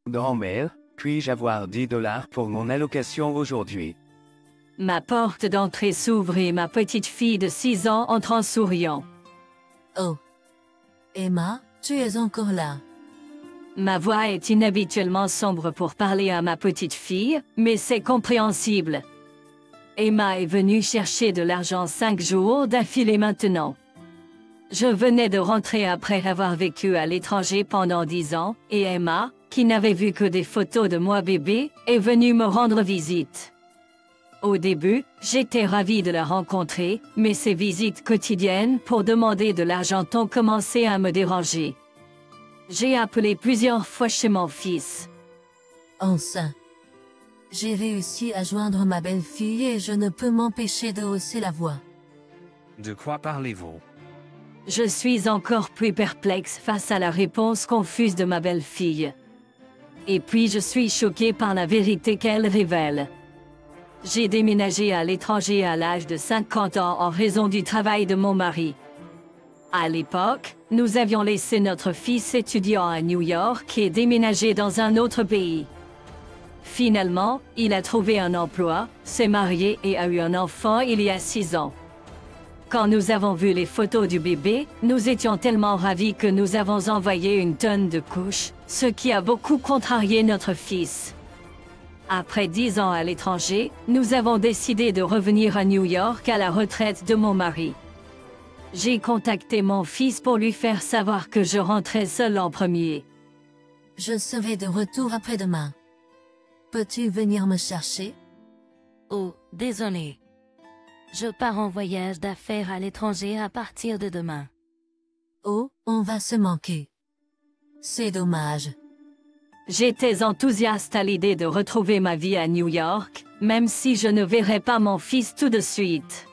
Grand-mère, puis-je avoir 10 dollars pour mon allocation aujourd'hui? Ma porte d'entrée s'ouvre et ma petite fille de 6 ans entre en souriant. Oh. Emma, tu es encore là. Ma voix est inhabituellement sombre pour parler à ma petite fille, mais c'est compréhensible. Emma est venue chercher de l'argent 5 jours d'affilée maintenant. Je venais de rentrer après avoir vécu à l'étranger pendant 10 ans, et Emma, qui n'avait vu que des photos de moi bébé, est venue me rendre visite. Au début, j'étais ravie de la rencontrer, mais ces visites quotidiennes pour demander de l'argent ont commencé à me déranger. J'ai appelé plusieurs fois chez mon fils. Enfin. J'ai réussi à joindre ma belle-fille et je ne peux m'empêcher de hausser la voix. De quoi parlez-vous? Je suis encore plus perplexe face à la réponse confuse de ma belle-fille. Et puis je suis choquée par la vérité qu'elle révèle. J'ai déménagé à l'étranger à l'âge de 50 ans en raison du travail de mon mari. À l'époque, nous avions laissé notre fils étudiant à New York et déménagé dans un autre pays. Finalement, il a trouvé un emploi, s'est marié et a eu un enfant il y a 6 ans. Quand nous avons vu les photos du bébé, nous étions tellement ravis que nous avons envoyé une tonne de couches, ce qui a beaucoup contrarié notre fils. Après 10 ans à l'étranger, nous avons décidé de revenir à New York à la retraite de mon mari. J'ai contacté mon fils pour lui faire savoir que je rentrais seul en premier. Je serai de retour après-demain. Peux-tu venir me chercher? Oh, désolé. Je pars en voyage d'affaires à l'étranger à partir de demain. Oh, on va se manquer. C'est dommage. J'étais enthousiaste à l'idée de retrouver ma vie à New York, même si je ne verrais pas mon fils tout de suite.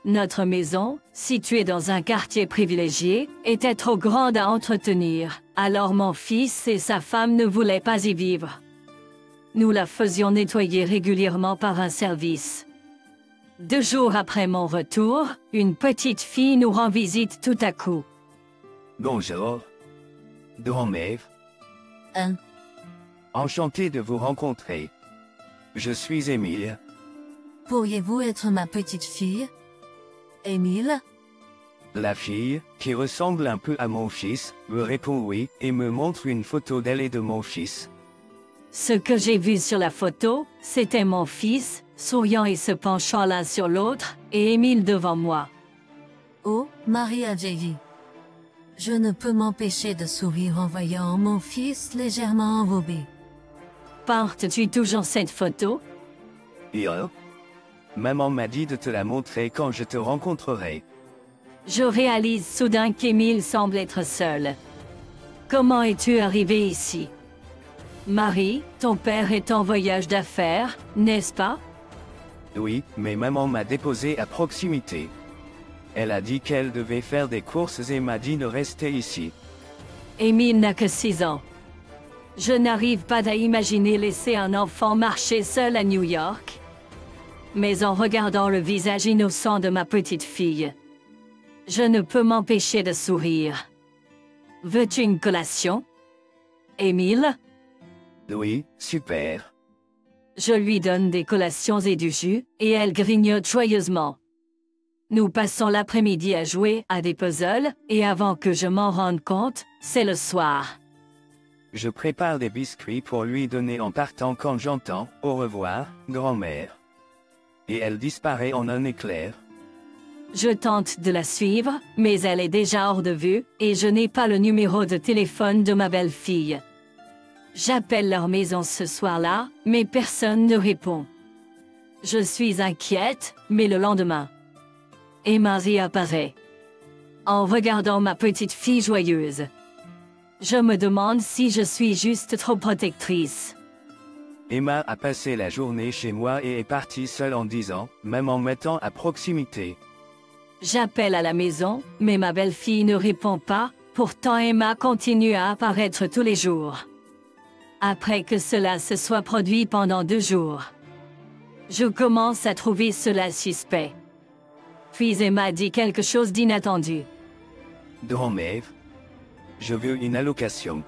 Notre maison, située dans un quartier privilégié, était trop grande à entretenir, alors mon fils et sa femme ne voulaient pas y vivre. Nous la faisions nettoyer régulièrement par un service. 2 jours après mon retour, une petite fille nous rend visite tout à coup. Bonjour. Grand-mère. Hein? Enchanté de vous rencontrer. Je suis Émile. Pourriez-vous être ma petite fille? Émile? La fille, qui ressemble un peu à mon fils, me répond oui et me montre une photo d'elle et de mon fils. Ce que j'ai vu sur la photo, c'était mon fils, souriant et se penchant l'un sur l'autre, et Émile devant moi. Oh, Marie a vieilli. Je ne peux m'empêcher de sourire en voyant mon fils légèrement enrobé. Portes-tu toujours cette photo? Yo. Maman m'a dit de te la montrer quand je te rencontrerai. Je réalise soudain qu'Émile semble être seul. Comment es-tu arrivé ici? Marie, ton père est en voyage d'affaires, n'est-ce pas? Oui, mais maman m'a déposé à proximité. Elle a dit qu'elle devait faire des courses et m'a dit de rester ici. Émile n'a que 6 ans. Je n'arrive pas à imaginer laisser un enfant marcher seul à New York. Mais en regardant le visage innocent de ma petite fille, je ne peux m'empêcher de sourire. Veux-tu une collation? Émile? Oui, super. Je lui donne des collations et du jus, et elle grignote joyeusement. Nous passons l'après-midi à jouer à des puzzles, et avant que je m'en rende compte, c'est le soir. Je prépare des biscuits pour lui donner en partant quand j'entends « Au revoir, grand-mère ». Et elle disparaît en un éclair. Je tente de la suivre, mais elle est déjà hors de vue, et je n'ai pas le numéro de téléphone de ma belle-fille. J'appelle leur maison ce soir-là, mais personne ne répond. Je suis inquiète, mais le lendemain, Emma y apparaît. En regardant ma petite fille joyeuse, je me demande si je suis juste trop protectrice. Emma a passé la journée chez moi et est partie seule en disant, même en mettant à proximité. J'appelle à la maison, mais ma belle-fille ne répond pas, pourtant Emma continue à apparaître tous les jours. Après que cela se soit produit pendant 2 jours, je commence à trouver cela suspect. Puis Emma dit quelque chose d'inattendu. Grand-mère. Je veux une allocation.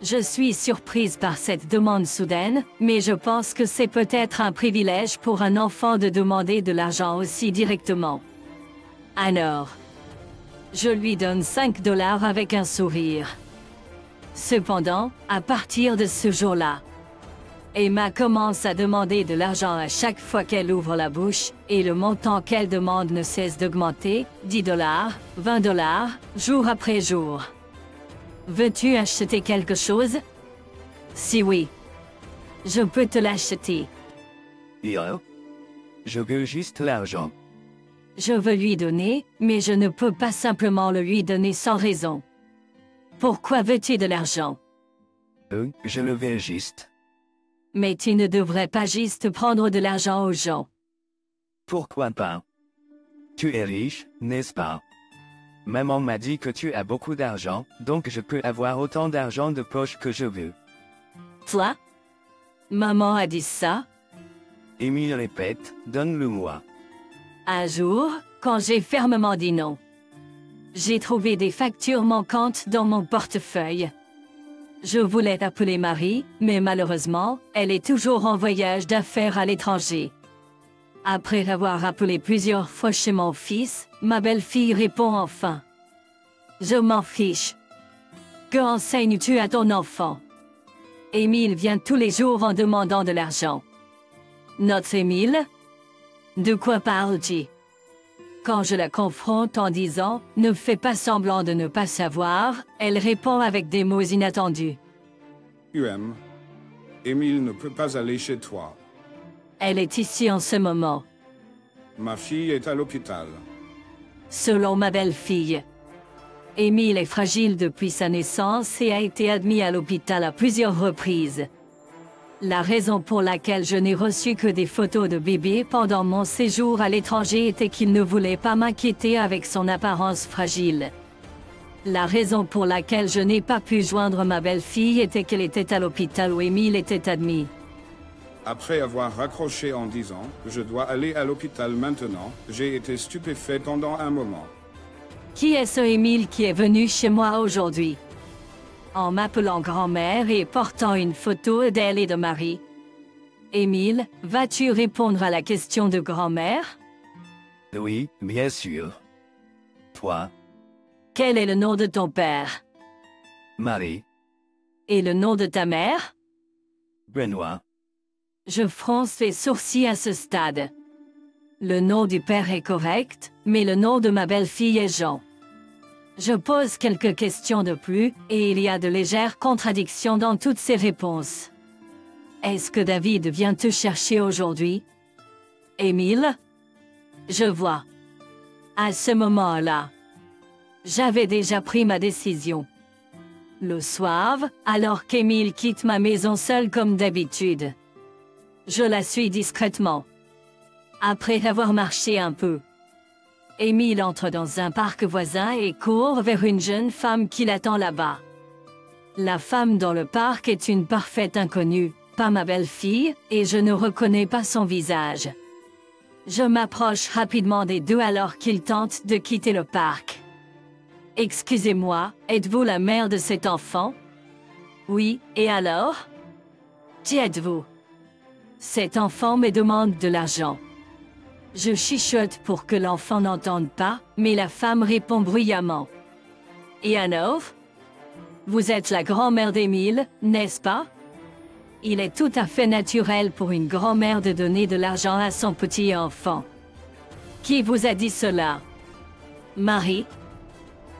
Je suis surprise par cette demande soudaine, mais je pense que c'est peut-être un privilège pour un enfant de demander de l'argent aussi directement. Alors, je lui donne 5 $ avec un sourire. Cependant, à partir de ce jour-là, Emma commence à demander de l'argent à chaque fois qu'elle ouvre la bouche, et le montant qu'elle demande ne cesse d'augmenter, 10 $, 20 $, jour après jour. Veux-tu acheter quelque chose? Si oui, je peux te l'acheter. Yo. Je veux juste l'argent. Je veux lui donner, mais je ne peux pas simplement le lui donner sans raison. Pourquoi veux-tu de l'argent? Je le veux juste. Mais tu ne devrais pas juste prendre de l'argent aux gens. Pourquoi pas? Tu es riche, n'est-ce pas? Maman m'a dit que tu as beaucoup d'argent, donc je peux avoir autant d'argent de poche que je veux. Toi? Maman a dit ça? Émile répète, donne-le-moi. Un jour, quand j'ai fermement dit non, j'ai trouvé des factures manquantes dans mon portefeuille. Je voulais appeler Marie, mais malheureusement, elle est toujours en voyage d'affaires à l'étranger. Après avoir appelé plusieurs fois chez mon fils, ma belle-fille répond enfin. Je m'en fiche. Que enseignes-tu à ton enfant? Émile vient tous les jours en demandant de l'argent. Notre Émile? De quoi parles-tu? Quand je la confronte en disant « Ne fais pas semblant de ne pas savoir », elle répond avec des mots inattendus. Émile ne peut pas aller chez toi. Elle est ici en ce moment. Ma fille est à l'hôpital. Selon ma belle-fille, Émile est fragile depuis sa naissance et a été admis à l'hôpital à plusieurs reprises. La raison pour laquelle je n'ai reçu que des photos de bébé pendant mon séjour à l'étranger était qu'il ne voulait pas m'inquiéter avec son apparence fragile. La raison pour laquelle je n'ai pas pu joindre ma belle-fille était qu'elle était à l'hôpital où Émile était admis. Après avoir raccroché en disant « Je dois aller à l'hôpital maintenant », j'ai été stupéfait pendant un moment. Qui est ce Émile qui est venu chez moi aujourd'hui? En m'appelant grand-mère et portant une photo d'elle et de Marie. Émile, vas-tu répondre à la question de grand-mère? Oui, bien sûr. Toi, Quel est le nom de ton père? Marie, Et le nom de ta mère? Benoît, Je fronce les sourcils à ce stade. Le nom du père est correct, mais le nom de ma belle-fille est Jean. Je pose quelques questions de plus, et il y a de légères contradictions dans toutes ces réponses. Est-ce que David vient te chercher aujourd'hui? Émile? Je vois. À ce moment-là, j'avais déjà pris ma décision. Le soir, alors qu'Émile quitte ma maison seul comme d'habitude, je la suis discrètement. Après avoir marché un peu, Émile entre dans un parc voisin et court vers une jeune femme qui l'attend là-bas. La femme dans le parc est une parfaite inconnue, pas ma belle-fille, et je ne reconnais pas son visage. Je m'approche rapidement des deux alors qu'ils tentent de quitter le parc. Excusez-moi, êtes-vous la mère de cet enfant? Oui, et alors? Qui êtes-vous? Cet enfant me demande de l'argent. Je chuchote pour que l'enfant n'entende pas, mais la femme répond bruyamment. Et alors? Vous êtes la grand-mère d'Émile, n'est-ce pas? Il est tout à fait naturel pour une grand-mère de donner de l'argent à son petit enfant. Qui vous a dit cela? Marie?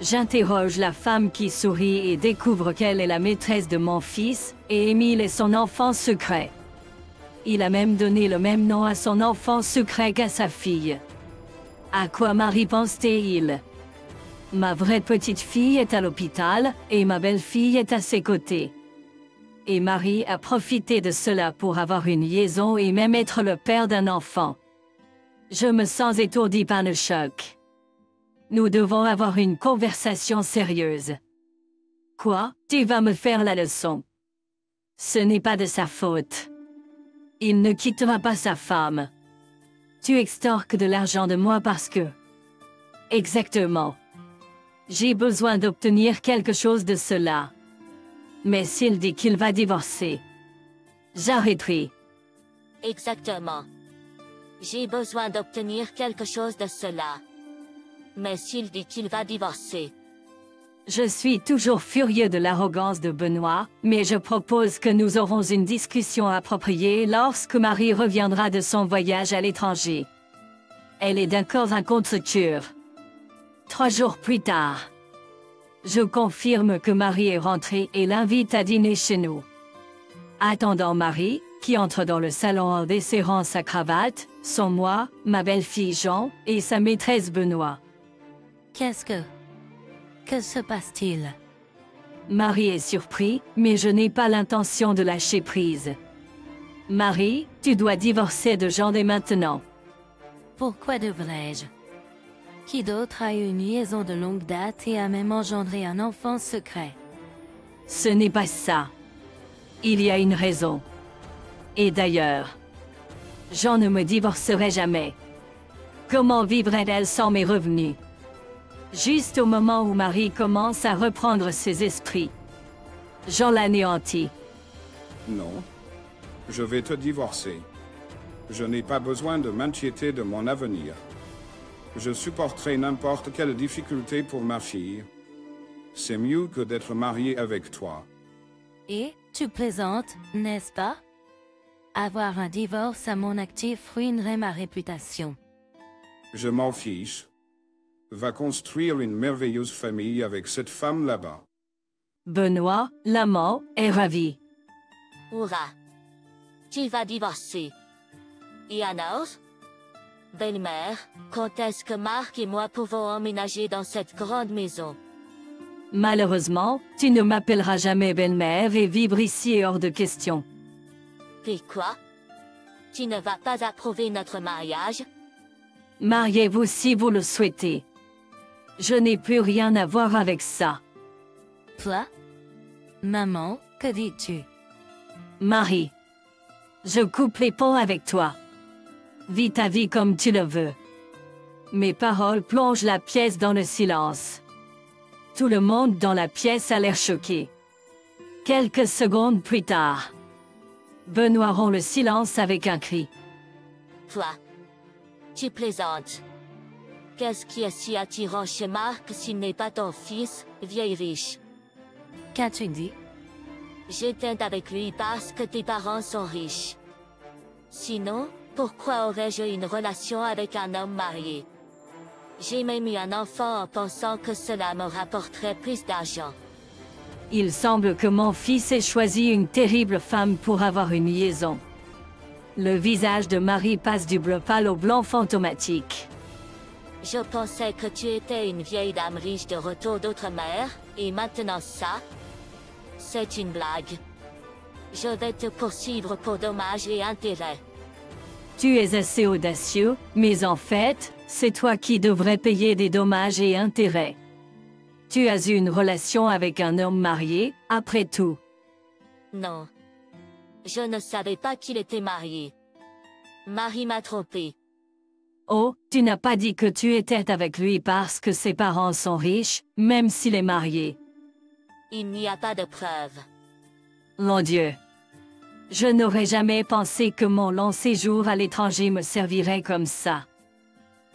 J'interroge la femme qui sourit et découvre qu'elle est la maîtresse de mon fils, et Émile est son enfant secret. Il a même donné le même nom à son enfant secret qu'à sa fille. À quoi Marie pense-t-il? Ma vraie petite fille est à l'hôpital, et ma belle-fille est à ses côtés. Et Marie a profité de cela pour avoir une liaison et même être le père d'un enfant. Je me sens étourdi par le choc. Nous devons avoir une conversation sérieuse. Quoi? Tu vas me faire la leçon. Ce n'est pas de sa faute. Il ne quittera pas sa femme. Tu extorques de l'argent de moi parce que... Exactement. J'ai besoin d'obtenir quelque chose de cela. Mais s'il dit qu'il va divorcer, j'arrêterai. Exactement. J'ai besoin d'obtenir quelque chose de cela. Mais s'il dit qu'il va divorcer, Je suis toujours furieux de l'arrogance de Benoît, mais je propose que nous aurons une discussion appropriée lorsque Marie reviendra de son voyage à l'étranger. Elle est d'accord à contre-cure. 3 jours plus tard, je confirme que Marie est rentrée et l'invite à dîner chez nous. Attendant Marie, qui entre dans le salon en desserrant sa cravate, sont moi, ma belle-fille Jean, et sa maîtresse Benoît. Que se passe-t-il? Marie est surpris, mais je n'ai pas l'intention de lâcher prise. Marie, tu dois divorcer de Jean dès maintenant. Pourquoi devrais-je? Qui d'autre a eu une liaison de longue date et a même engendré un enfant secret? Ce n'est pas ça. Il y a une raison. Et d'ailleurs, Jean ne me divorcerait jamais. Comment vivrait-elle sans mes revenus? Juste au moment où Marie commence à reprendre ses esprits, Jean l'anéantit. Non. Je vais te divorcer. Je n'ai pas besoin de m'inquiéter de mon avenir. Je supporterai n'importe quelle difficulté pour ma fille. C'est mieux que d'être marié avec toi. Et, tu plaisantes, n'est-ce pas? Avoir un divorce à mon actif ruinerait ma réputation. Je m'en fiche. Va construire une merveilleuse famille avec cette femme là-bas. Benoît, l'amant, est ravi. Hurrah! Tu vas divorcer. Et alors? Belle-mère, quand est-ce que Marc et moi pouvons emménager dans cette grande maison? Malheureusement, tu ne m'appelleras jamais belle-mère et vivre ici est hors de question. Puis quoi? Tu ne vas pas approuver notre mariage? Mariez-vous si vous le souhaitez. Je n'ai plus rien à voir avec ça. Toi? Maman, que dis-tu? Marie, je coupe les ponts avec toi. Vis ta vie comme tu le veux. Mes paroles plongent la pièce dans le silence. Tout le monde dans la pièce a l'air choqué. Quelques secondes plus tard, Benoît rompt le silence avec un cri. Toi, tu plaisantes. Qu'est-ce qui est si attirant chez Marc s'il n'est pas ton fils, vieille riche? Qu'as-tu dit? J'étais avec lui parce que tes parents sont riches. Sinon, pourquoi aurais-je une relation avec un homme marié? J'ai même eu un enfant en pensant que cela me rapporterait plus d'argent. Il semble que mon fils ait choisi une terrible femme pour avoir une liaison. Le visage de Marie passe du bleu pâle au blanc fantomatique. Je pensais que tu étais une vieille dame riche de retour d'outre-mer, et maintenant ça? C'est une blague. Je vais te poursuivre pour dommages et intérêts. Tu es assez audacieux, mais en fait, c'est toi qui devrais payer des dommages et intérêts. Tu as eu une relation avec un homme marié, après tout. Non. Je ne savais pas qu'il était marié. Marie m'a trompé. Oh, tu n'as pas dit que tu étais avec lui parce que ses parents sont riches, même s'il est marié. Il n'y a pas de preuves. Mon Dieu. Je n'aurais jamais pensé que mon long séjour à l'étranger me servirait comme ça.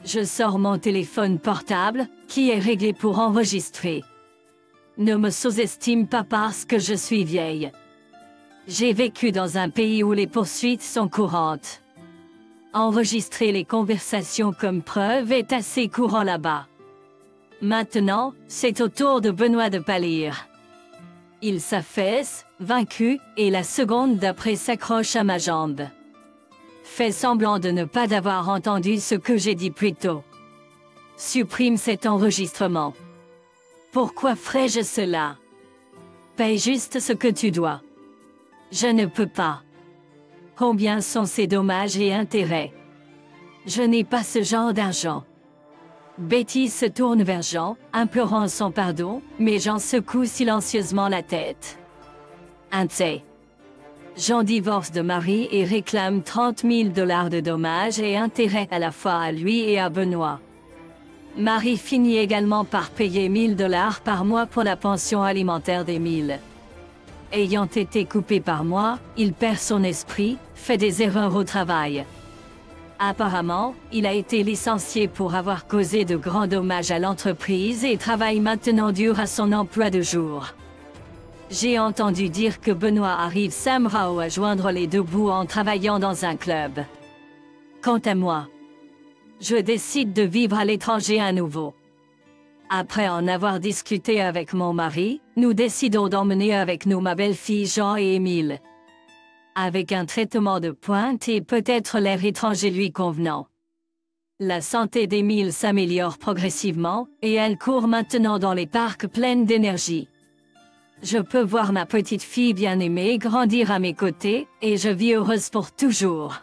Je sors mon téléphone portable, qui est réglé pour enregistrer. Ne me sous-estime pas parce que je suis vieille. J'ai vécu dans un pays où les poursuites sont courantes. Enregistrer les conversations comme preuve est assez courant là-bas. Maintenant, c'est au tour de Benoît de pâlir. Il s'affaisse, vaincu, et la seconde d'après s'accroche à ma jambe. Fais semblant de ne pas avoir entendu ce que j'ai dit plus tôt. Supprime cet enregistrement. Pourquoi ferais-je cela? Paye juste ce que tu dois. Je ne peux pas. Combien sont ces dommages et intérêts? Je n'ai pas ce genre d'argent. Betty se tourne vers Jean, implorant son pardon, mais Jean secoue silencieusement la tête. Ainsi. Jean divorce de Marie et réclame 30 000 $ de dommages et intérêts à la fois à lui et à Benoît. Marie finit également par payer 1 000 $ par mois pour la pension alimentaire d'Émile. Ayant été coupé par moi, il perd son esprit, fait des erreurs au travail. Apparemment, il a été licencié pour avoir causé de grands dommages à l'entreprise et travaille maintenant dur à son emploi de jour. J'ai entendu dire que Benoît arrive Sam Rao à joindre les deux bouts en travaillant dans un club. Quant à moi, je décide de vivre à l'étranger à nouveau. Après en avoir discuté avec mon mari, nous décidons d'emmener avec nous ma belle-fille Jean et Émile. Avec un traitement de pointe et peut-être l'air étranger lui convenant. La santé d'Émile s'améliore progressivement, et elle court maintenant dans les parcs pleine d'énergie. Je peux voir ma petite fille bien-aimée grandir à mes côtés, et je vis heureuse pour toujours.